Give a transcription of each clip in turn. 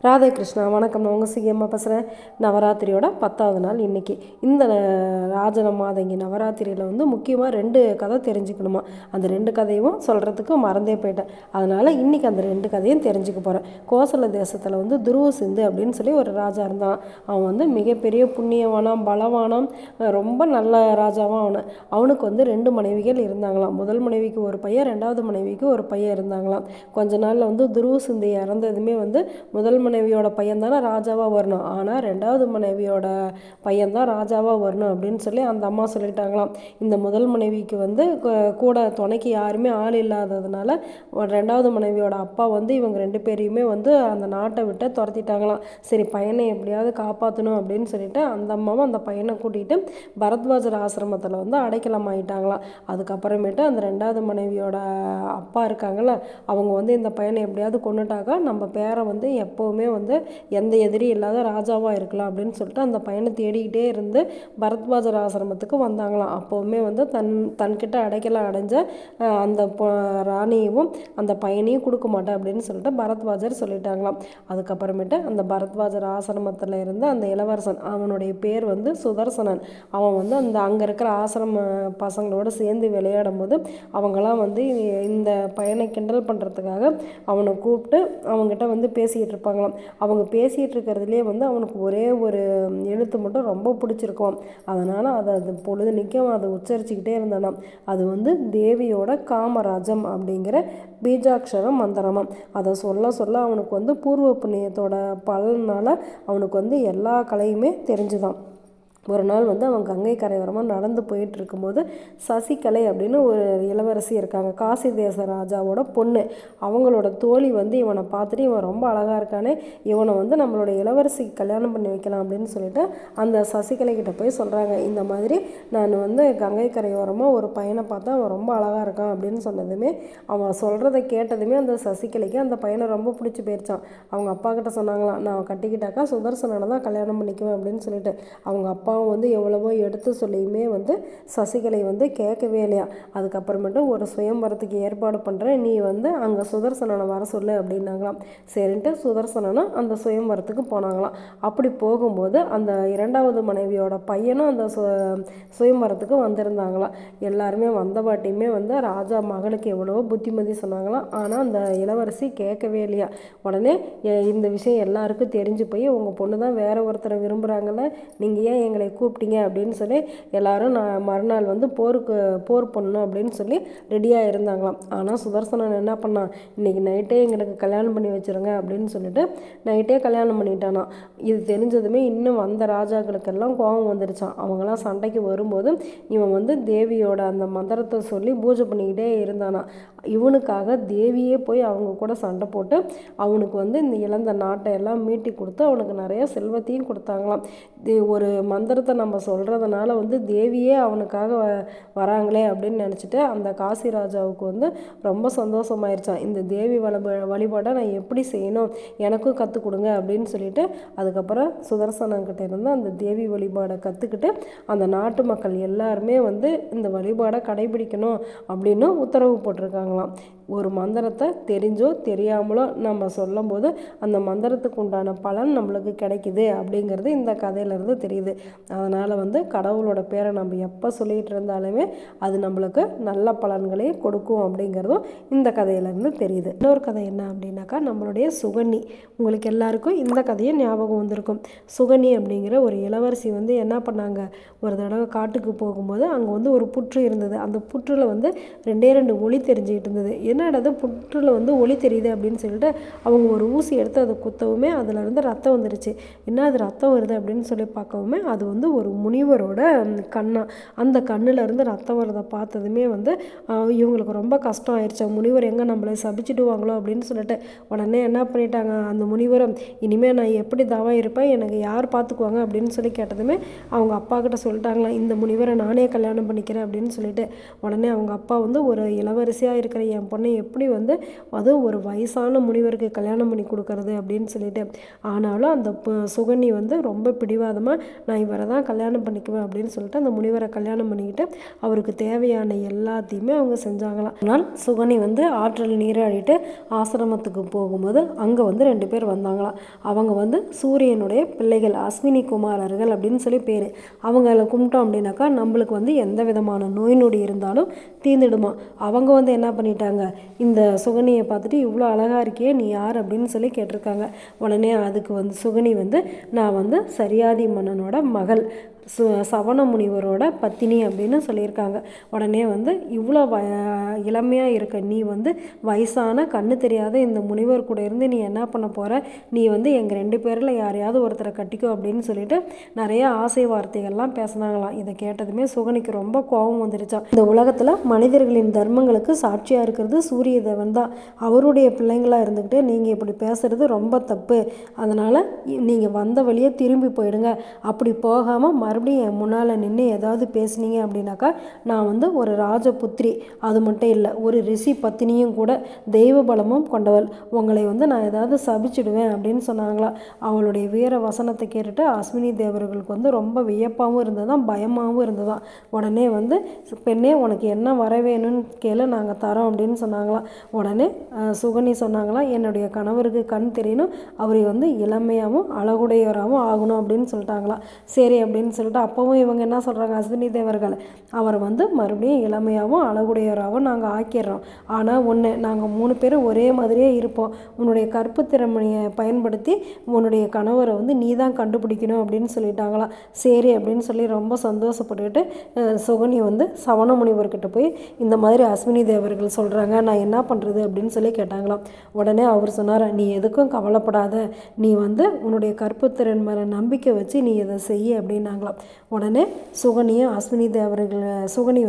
ராதே கிருஷ்ணா, வணக்கம். நான் உங்கள் சிஎம்மா பேசுகிறேன். நவராத்திரியோட 10வது நாள் இன்றைக்கி. இந்த ராஜன மாதங்கி நவராத்திரியில் முக்கியமாக 2 கதை தெரிஞ்சுக்கணுமா. அந்த 2 கதையும் சொல்கிறதுக்கு மறந்தே போயிட்டேன். அதனால் இன்றைக்கி அந்த 2 கதையும் தெரிஞ்சுக்க போகிறேன். கோசல தேசத்தில் துருவ சிந்து அப்படின்னு சொல்லி ஒரு ராஜா இருந்தான். அவன் மிகப்பெரிய புண்ணியவானாம், பலவானாம், ரொம்ப நல்ல ராஜாவான். அவனுக்கு 2 மனைவிகள் இருந்தாங்களாம். முதல் மனைவிக்கு ஒரு பையன், 2வது மனைவிக்கு ஒரு பையன் இருந்தாங்களாம். கொஞ்ச நாளில் துருவ சிந்து இறந்ததுமே முதல் மனைவியோட பையன் தானே ராஜாவாக வரணும், ஆனால் 2வது மனைவியோட பையன் தான் ராஜாவாக வரணும் அப்படின்னு சொல்லி அந்த அம்மா சொல்லிட்டாங்களாம். இந்த முதல் மனைவிக்கு கூட துணைக்கு யாருமே ஆள் இல்லாததுனால 2வது மனைவியோட அப்பா இவங்க 2 பேரையுமே அந்த நாட்டை விட்டு துரத்திட்டாங்களாம். சரி, பையனை எப்படியாவது காப்பாற்றணும் அப்படின்னு சொல்லிட்டு அந்த அம்மாவும் அந்த பையனை கூட்டிகிட்டு பரத்வாஜர் ஆசிரமத்தில் அடைக்கலம் ஆகிட்டாங்களாம். அதுக்கப்புறமேட்டு அந்த 2வது மனைவியோட அப்பா இருக்காங்கள்ல, அவங்க இந்த பையனை எப்படியாவது கொண்டுட்டாக்கா நம்ம பேரை எப்போவுமே எந்த எதிரி இல்லாத ராஜாவாக இருக்கலாம் அப்படின்னு சொல்லிட்டு அந்த பையனை தேடிக்கிட்டே இருந்து பரத்வாஜர் ஆசிரமத்துக்கு வந்தாங்களாம். அப்போவுமே தன்கிட்ட அடைக்கலம் அடைஞ்ச அந்த ராணியவும் அந்த பையனையும் கொடுக்க மாட்டேன் அப்படின்னு சொல்லிட்டு பரத்வாஜர் சொல்லிட்டாங்களாம். அதுக்கப்புறமேட்டு அந்த பரத்வாஜர் ஆசிரமத்தில் இருந்த அந்த இளவரசன், அவனுடைய பேர் சுதர்சனன். அவன் அந்த அங்கே இருக்கிற ஆசிரம பசங்களோடு சேர்ந்து விளையாடும் போது அவங்களாம் இந்த பையனை கிண்டல் பண்ணுறதுக்காக அவனை கூப்பிட்டு அவங்ககிட்ட பேசிக்கிட்டு இருப்பாங்களாம். அவங்க பேசிகிட்டு இருக்கிறதுலே அவனுக்கு ஒரே ஒரு எழுத்து மட்டும் ரொம்ப பிடிச்சிருக்கும். அதனால் அது பொழுதுனிக்கும் அதை உச்சரிச்சுக்கிட்டே இருந்தானாம். அது தேவியோட காமராஜம் அப்படிங்கிற பீஜாட்சரம் மந்திரமாம். அதை சொல்ல சொல்ல அவனுக்கு பூர்வ புண்ணியத்தோட பலனால் அவனுக்கு எல்லா கலையுமே தெரிஞ்சுதான். ஒரு நாள் அவன் கங்கை கரையோரமாக நடந்து போயிட்டு இருக்கும்போது சசிகலை அப்படின்னு ஒரு இளவரசி இருக்காங்க, காசி தேச ராஜாவோட பொண்ணு. அவங்களோட தோழி இவனை பார்த்துட்டு இவன் ரொம்ப அழகாக இருக்கானே, இவனை நம்மளோட இளவரசிக்கு கல்யாணம் பண்ணி வைக்கலாம் அப்படின்னு சொல்லிட்டு அந்த சசிகலை கிட்ட போய் சொல்கிறாங்க. இந்த மாதிரி நான் கங்கை கரையோரமாக ஒரு பையனை பார்த்தா அவன் ரொம்ப அழகாக இருக்கான் அப்படின்னு சொன்னதுமே, அவன் சொல்கிறத கேட்டதுமே அந்த சசிகலைக்கு அந்த பையனை ரொம்ப பிடிச்சி போயிடுச்சான். அவங்க அப்பா கிட்ட சொன்னாங்களாம், நான் கட்டிக்கிட்டாக்கா சுதர்சனனை தான் கல்யாணம் பண்ணிக்குவேன் அப்படின்னு சொல்லிட்டு. அவங்க அப்பா எவ்வளவோ எடுத்து சொல்லியுமே சசிகலை கேட்கவே இல்லையா. அதுக்கப்புறமேட்டு ஒரு சுயம்பரத்துக்கு ஏற்பாடு பண்ணுறேன், நீ அங்கே சுதர்சனனை வர சொல்லு அப்படின்னாங்களாம். சரின்ட்டு சுதர்சனனை அந்த சுயம்பரத்துக்கு போனாங்களாம். அப்படி போகும்போது அந்த 2வது மனைவியோட பையனும் அந்த சுயம்பரத்துக்கு வந்திருந்தாங்களாம். எல்லாருமே வந்த பாட்டியுமே ராஜா மகளுக்கு எவ்வளவோ புத்திமதி சொன்னாங்களாம். ஆனால் அந்த இளவரசி கேட்கவே இல்லையா. உடனே இந்த விஷயம் எல்லாருக்கும் தெரிஞ்சு போய் உங்கள் பொண்ணு தான் வேற ஒருத்தரை விரும்புகிறாங்கல்ல, நீங்கள் ஏன் எங்களை கூப்பிட்டீங்க அப்படின்னு சொல்லி எல்லாரும் மறுநாள் போர் பண்ணணும் அப்படின்னு சொல்லி ரெடியாக இருந்தாங்களாம். ஆனால் சுதர்சனன் என்ன பண்ணான், இன்றைக்கி நைட்டே எங்களுக்கு கல்யாணம் பண்ணி வச்சுருங்க அப்படின்னு சொல்லிட்டு நைட்டே கல்யாணம் பண்ணிட்டானான். இது தெரிஞ்சதுமே இன்னும் வந்த ராஜாக்களுக்கெல்லாம் கோபம் வந்துருச்சான். அவங்களாம் சண்டைக்கு வரும்போது இவன் தேவியோட அந்த மந்திரத்தை சொல்லி பூஜை பண்ணிக்கிட்டே இருந்தானா. இவனுக்காக தேவியே போய் அவங்க கூட சண்டை போட்டு அவனுக்கு இந்த இழந்த நாட்டை எல்லாம் மீட்டி கொடுத்து அவனுக்கு நிறைய செல்வத்தையும் கொடுத்தாங்களாம். ஒரு மந்திரத்தை நம்ம சொல்கிறதுனால தேவியே அவனுக்காக வராங்களே அப்படின்னு நினச்சிட்டு அந்த காசி ராஜாவுக்கு ரொம்ப சந்தோஷமாயிருச்சான். இந்த தேவி வழிபாடை நான் எப்படி செய்யணும், எனக்கும் கற்றுக் கொடுங்க அப்படின்னு சொல்லிட்டு அதுக்கப்புறம் சுதர்சனங்கிட்ட இருந்து அந்த தேவி வழிபாடை கற்றுக்கிட்டு அந்த நாட்டு மக்கள் எல்லாருமே இந்த வழிபாடை கடைபிடிக்கணும் அப்படின்னு உத்தரவு போட்டிருக்காங்களாம். ஒரு மந்திரத்தை தெரிஞ்சோ தெரியாமலோ நம்ம சொல்லும்போது அந்த மந்திரத்துக்கு உண்டான பலன் நம்மளுக்கு கிடைக்குது அப்படிங்கிறது இந்த கதையிலேருந்து தெரியுது. அதனால் கடவுளோட பேரை நம்ம எப்போ சொல்லிகிட்டு இருந்தாலுமே அது நம்மளுக்கு நல்ல பலன்களையும் கொடுக்கும் அப்படிங்கிறதும் இந்த கதையிலேருந்து தெரியுது. இன்னொரு கதை என்ன அப்படின்னாக்கா, நம்மளுடைய சுகன்னி. உங்களுக்கு எல்லாருக்கும் இந்த கதையும் ஞாபகம் வந்திருக்கும். சுகன்னி அப்படிங்கிற ஒரு இளவரசி என்ன பண்ணாங்க, ஒரு தடவை காட்டுக்கு போகும்போது அங்கே ஒரு புற்று இருந்தது. அந்த புற்றில் 2 ஒளி தெரிஞ்சுக்கிட்டு இருந்தது. என்னடா புற்றில் ஒளி தெரியுது அப்படின்னு சொல்லிட்டு அவங்க ஒரு ஊசி எடுத்து அதை குத்தவுமே அதில் ரத்தம் வந்துருச்சு. என்ன அது ரத்தம் வருது அப்படின்னு சொல்லி பார்க்கவுமே அது ஒரு முனிவரோட கண்ணா. அந்த கண்ணிலேருந்து ரத்தம் வரதை பார்த்ததுமே இவங்களுக்கு ரொம்ப கஷ்டம் ஆயிடுச்சு. முனிவர் எங்கே நம்மளை சபிச்சிடுவாங்களோ அப்படின்னு சொல்லிட்டு உடனே என்ன பண்ணிட்டாங்க, அந்த முனிவரும் இனிமேல் நான் எப்படி தவம் இருப்பேன், எனக்கு யார் பார்த்துக்குவாங்க அப்படின்னு சொல்லி கேட்டதுமே அவங்க அப்பா கிட்ட சொல்லிட்டாங்களாம், இந்த முனிவரை நானே கல்யாணம் பண்ணிக்கிறேன் அப்படின்னு சொல்லிட்டு. உடனே அவங்க அப்பா ஒரு இளவரசியாக இருக்கிற என் பொண்ணை உடனே எப்படி வந்து அதுவும் ஒரு வயசான முனிவருக்கு கல்யாணம் பண்ணி கொடுக்கறது அப்படின்னு சொல்லிட்டு. ஆனாலும் அந்த சுகனி வந்து ரொம்ப பிடிவாதமாக நான் இவரை தான் கல்யாணம் பண்ணிக்குவேன் அப்படின்னு சொல்லிட்டு அந்த முனிவரை கல்யாணம் பண்ணிக்கிட்டு அவருக்கு தேவையான எல்லாத்தையுமே அவங்க செஞ்சாங்களாம். ஆனால் சுகனி வந்து ஆற்றல் நீராடிட்டு ஆசிரமத்துக்கு போகும்போது அங்கே வந்து 2 பேர் வந்தாங்களாம். அவங்க வந்து சூரியனுடைய பிள்ளைகள், அஸ்வினி குமாரர்கள் அப்படின்னு சொல்லி பேர். அவங்கள கும்பிட்டோம் அப்படின்னாக்கா நம்மளுக்கு வந்து எந்த விதமான நோய் நொடி இருந்தாலும் தீர்ந்துடுமா. அவங்க வந்து என்ன பண்ணிட்டாங்க, இந்த சுகனியை பார்த்துட்டு இவ்வளோ அழகாக இருக்கியே நீ யார் அப்படின்னு சொல்லி கேட்டிருக்காங்க. உடனே அதுக்கு வந்து சுகனி வந்து நான் வந்து சரியாதி மன்னனோட மகள், சவண முனிவரோட பத்தினி அப்படின்னு சொல்லியிருக்காங்க. உடனே வந்து இவ்வளோ இளமையாக இருக்க நீ வந்து வயசான கண்ணு தெரியாத இந்த முனிவர் கூட இருந்து நீ என்ன பண்ண போகிற, நீ வந்து எங்கள் 2 பேரில் யாரையாவது ஒருத்தரை கட்டிக்கோ அப்படின்னு சொல்லிட்டு நிறைய ஆசை வார்த்தைகள்லாம் பேசினாங்களாம். இதை கேட்டதுமே சுகனிக்கு ரொம்ப கோபம் வந்துருச்சான். இந்த உலகத்தில் மனிதர்களின் தர்மங்களுக்கு சாட்சியாக இருக்கிறது சூரிய தேவன் தான். அவருடைய பிள்ளைங்களாக இருந்துக்கிட்டு நீங்கள் இப்படி பேசுகிறது ரொம்ப தப்பு. அதனால் நீங்கள் வந்த வழியே திரும்பி போயிடுங்க. அப்படி போகாமல் மறுபடியும் என் முன்னால் நின்று ஏதாவது பேசுனீங்க அப்படின்னாக்கா நான் வந்து ஒரு ராஜபுத்திரி, அது மட்டும் இல்லை ஒரு ரிஷி பத்தினியும் கூட, தெய்வ பலமும் கொண்டவள், உங்களை வந்து நான் ஏதாவது சபிச்சிடுவேன் அப்படின்னு சொன்னாங்களா. அவளுடைய வீர வசனத்தை கேட்டுட்டு அஸ்வினி தேவர்களுக்கு வந்து ரொம்ப வியப்பாகவும் இருந்ததான் பயமாகவும் இருந்ததான். உடனே வந்து பெண்ணே உனக்கு என்ன வர வேணும்னு கேளு, நாங்கள் தரோம் அப்படின்னு சொன்னாங்களாம். உடனே சுகனி சொன்னாங்களாம் என்னுடைய கணவருக்கு கண் தெரியணும், அவரை வந்து இளமையாகவும் அழகுடையவராகவும் ஆகணும் அப்படின்னு சொல்லிட்டாங்களாம். சரி அப்படின்னு சொல்லிட்டு அப்போவும் இவங்க என்ன சொல்கிறாங்க, அஸ்வினி தேவர்கள் அவரை வந்து மறுபடியும் இளமையாகவும் அழகுடையவராகவும் நாங்கள் ஆக்கிடுறோம். ஆனால் ஒன்று, நாங்கள் 3 பேரும் ஒரே மாதிரியே இருப்போம். உன்னுடைய கற்பு திறமையை பயன்படுத்தி உன்னுடைய கணவரை வந்து நீ தான் கண்டுபிடிக்கணும் அப்படின்னு சொல்லிட்டாங்களாம். சரி அப்படின்னு சொல்லி ரொம்ப சந்தோஷப்பட்டுக்கிட்டு சுகனி வந்து சவண முனிவர்கிட்ட போய் இந்த மாதிரி அஸ்வினி தேவர்கள் சொல்கிறாங்க, நான் என்ன பண்ணுறது அப்படின்னு சொல்லி கேட்டாங்களாம். உடனே அவர் சொன்னார், நீ எதுக்கும் கவலைப்படாத, நீ வந்து உன்னுடைய கற்புத்திறன் மேலே நம்பிக்கை வச்சு நீ இதை செய்ய அப்படின்னாங்களாம். உடனே சுகனி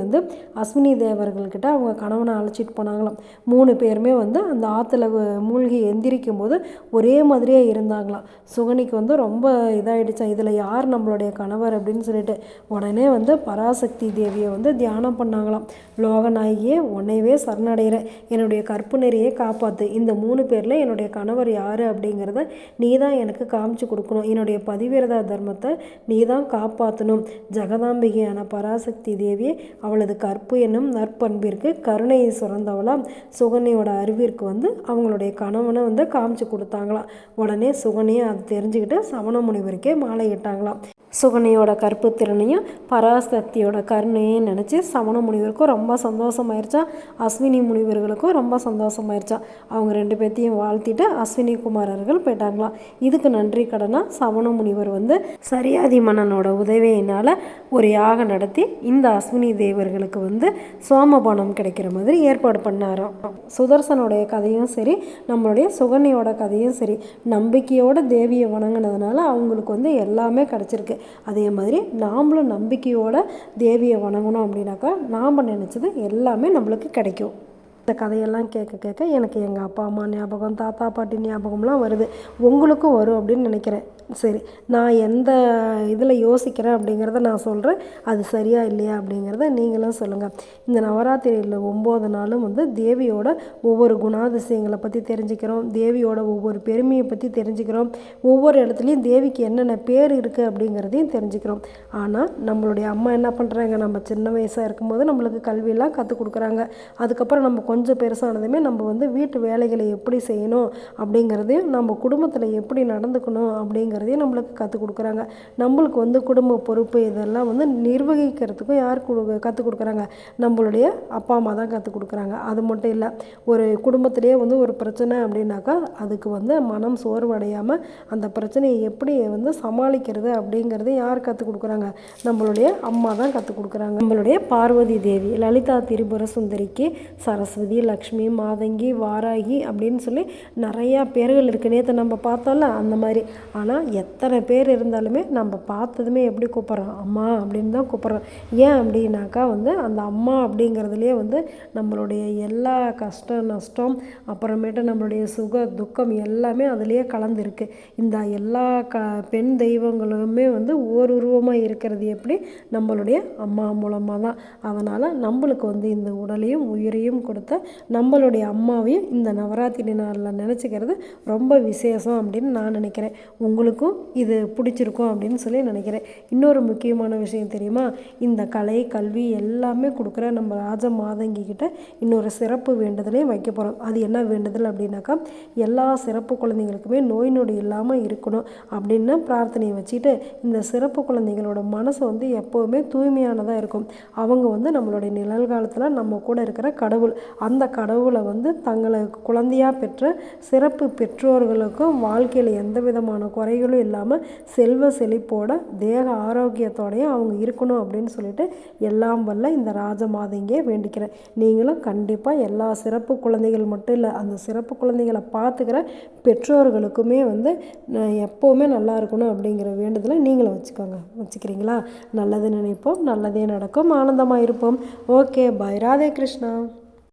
வந்து அஸ்வினி தேவர்கள்கிட்ட அவங்க கணவனை அழைச்சிட்டு போனாங்களாம். 3 பேருமே வந்து அந்த ஆற்றுல மூழ்கி எந்திரிக்கும் போது ஒரே மாதிரியே இருந்தாங்களாம். சுகனிக்கு வந்து ரொம்ப இதாகிடுச்சான், இதில் யார் நம்மளுடைய கணவர் அப்படின்னு சொல்லிட்டு. உடனே வந்து பராசக்தி தேவியை வந்து தியானம் பண்ணாங்களாம். லோகநாயகியே உன்னையவே சரணடைகிறேன், என்னுடைய கற்பு நெறியை காப்பாற்று, இந்த 3 பேரில் என்னுடைய கணவர் யார் அப்படிங்கிறத நீ தான் எனக்கு காமிச்சு கொடுக்கணும், என்னுடைய பதிவிரதா தர்மத்தை நீ தான் காப்பாற்றணும். ஜெகதாம்பிகையான பராசக்தி தேவி அவளது கற்பு என்னும் நற்பண்பிற்கு கருணையை சுரந்தவளாம் சுகனியோட அறிவிற்கு வந்து அவங்களுடைய கணவனை வந்து காமிச்சு கொடுத்தாங்களாம். உடனே சுகனியை அதை தெரிஞ்சுக்கிட்டு சவண முனிவருக்கே மாலை இட்டாங்களாம். சுகனியோட கற்பு திறனையும் பராசக்தியோட கருணையும் நினச்சி சவண முனிவருக்கும் ரொம்ப சந்தோஷமாயிருச்சா, அஸ்வினி முனிவர்களுக்கும் ரொம்ப சந்தோஷமாயிருச்சா. அவங்க 2 பேர்த்தையும் வாழ்த்திட்டு அஸ்வினி குமாரர்கள் போயிட்டாங்களாம். இதுக்கு நன்றி கடனாக சவண முனிவர் வந்து சரியாதி மன்னனோட உதவியினால் ஒரு யாகம் நடத்தி இந்த அஸ்வினி தேவர்களுக்கு வந்து சோமபானம் கிடைக்கிற மாதிரி ஏற்பாடு பண்ணாராம். சுதர்சனுடைய கதையும் சரி, நம்மளுடைய சுகனியோட கதையும் சரி, நம்பிக்கையோட தேவியை வணங்கினதுனால அவங்களுக்கு வந்து எல்லாமே கிடச்சிருக்கு. அதே மாதிரி நாமளும் நம்பிக்கையோட தேவியை வணங்கணும் அப்படின்னாக்கா நாம் நினச்சது எல்லாமே நம்மளுக்கு கிடைக்கும். இந்த கதையெல்லாம் கேட்க கேட்க எனக்கு எங்கள் அப்பா அம்மா ஞாபகம், தாத்தா பாட்டி ஞாபகம்லாம் வருது. உங்களுக்கும் வரும் அப்படின்னு நினைக்கிறேன். சரி, நான் எந்த இதில் யோசிக்கிறேன் அப்படிங்கிறத நான் சொல்கிறேன். அது சரியா இல்லையா அப்படிங்கிறத நீங்களும் சொல்லுங்கள். இந்த நவராத்திரியில் 9 நாளும் வந்து தேவியோட ஒவ்வொரு குணாதிசயங்களை பற்றி தெரிஞ்சுக்கிறோம், தேவியோட ஒவ்வொரு பெருமையை பற்றி தெரிஞ்சுக்கிறோம், ஒவ்வொரு இடத்துலையும் தேவிக்கு என்னென்ன பேர் இருக்குது அப்படிங்கிறதையும் தெரிஞ்சுக்கிறோம். ஆனால் நம்மளுடைய அம்மா என்ன பண்ணுறாங்க, நம்ம சின்ன வயசாக இருக்கும்போது நம்மளுக்கு கல்வியெல்லாம் கற்றுக் கொடுக்குறாங்க. அதுக்கப்புறம் நம்ம கொஞ்சம் பெருசானதுமே நம்ம வந்து வீட்டு வேலைகளை எப்படி செய்யணும் அப்படிங்கிறதையும், நம்ம குடும்பத்தில் எப்படி நடந்துக்கணும் அப்படிங்கிறதையும் நம்மளுக்கு கற்றுக் கொடுக்குறாங்க. நம்மளுக்கு வந்து குடும்ப பொறுப்பு இதெல்லாம் வந்து நிர்வகிக்கிறதுக்கும் யார் கற்றுக் கொடுக்குறாங்க, நம்மளுடைய அப்பா அம்மா தான் கற்றுக் கொடுக்குறாங்க. அது மட்டும் இல்லை, ஒரு குடும்பத்திலேயே வந்து ஒரு பிரச்சனை அப்படின்னாக்கா அதுக்கு வந்து மனம் சோர்வடையாமல் அந்த பிரச்சனையை எப்படி வந்து சமாளிக்கிறது அப்படிங்கிறது யார் கற்றுக் கொடுக்குறாங்க, நம்மளுடைய அம்மா தான் கற்றுக் கொடுக்குறாங்க. நம்மளுடைய பார்வதி தேவி, லலிதா திரிபுர சுந்தரிக்கு சரஸ்வதி, லக்ஷ்மி, மாதங்கி, வாராகி அப்படின்னு சொல்லி நிறையா பேர்கள் இருக்குது. நேற்று நம்ம பார்த்தோம்ல அந்த மாதிரி. ஆனால் எத்தனை பேர் இருந்தாலுமே நம்ம பார்த்ததுமே எப்படி கூப்பிட்றோம், அம்மா அப்படின்னு தான் கூப்பிட்றோம். ஏன் அப்படின்னாக்கா வந்து அந்த அம்மா அப்படிங்கிறதுலேயே வந்து நம்மளுடைய எல்லா கஷ்ட நஷ்டம், அப்புறமேட்டு நம்மளுடைய சுக துக்கம் எல்லாமே அதுலேயே கலந்துருக்கு. இந்த எல்லா பெண் தெய்வங்களுமே வந்து ஓருருவமாக இருக்கிறது எப்படி, நம்மளுடைய அம்மா மூலமாக தான். அதனால் நம்மளுக்கு வந்து இந்த உடலையும் உயிரையும் கொடுத்த பார்த்த நம்மளுடைய அம்மாவையும் இந்த நவராத்திரி நாளில் நினச்சிக்கிறது ரொம்ப விசேஷம் அப்படின்னு நான் நினைக்கிறேன். உங்களுக்கும் இது பிடிச்சிருக்கும் அப்படின்னு சொல்லி நினைக்கிறேன். இன்னொரு முக்கியமான விஷயம் தெரியுமா, இந்த கலை கல்வி எல்லாமே கொடுக்குற நம்ம ராஜ மாதங்கி கிட்ட இன்னொரு சிறப்பு வேண்டுதலையும் வைக்க போகிறோம். அது என்ன வேண்டுதல் அப்படின்னாக்கா, எல்லா சிறப்பு குழந்தைங்களுக்குமே நோய் நொடி இல்லாமல் இருக்கணும் அப்படின்னு பிரார்த்தனையை வச்சுட்டு, இந்த சிறப்பு குழந்தைங்களோட மனசு வந்து எப்போவுமே தூய்மையானதாக இருக்கும். அவங்க வந்து நம்மளுடைய நிகழ்காலத்தில் நம்ம கூட இருக்கிற கடவுள். அந்த கடவுளை வந்து தங்களை குழந்தையாக பெற்ற சிறப்பு பெற்றோர்களுக்கும் வாழ்க்கையில் எந்த விதமான குறைகளும் இல்லாமல் செல்வ செழிப்போட தேக ஆரோக்கியத்தோடையும் அவங்க இருக்கணும் அப்படின்னு சொல்லிட்டு எல்லாம் வல்ல இந்த ராஜமாதங்கியை வேண்டிக்கிறேன். நீங்களும் கண்டிப்பாக எல்லா சிறப்பு குழந்தைகள் மட்டும் இல்லை, அந்த சிறப்பு குழந்தைகளை பார்த்துக்கிற பெற்றோர்களுக்குமே வந்து எப்போவுமே நல்லா இருக்கணும் அப்படிங்கிற வேண்டுதலை நீங்களும் வச்சுக்கிறீங்களா? நல்லது நினைப்போம், நல்லதே நடக்கும், ஆனந்தமாக இருப்போம். ஓகே, பாய். ராதே கிருஷ்ணா.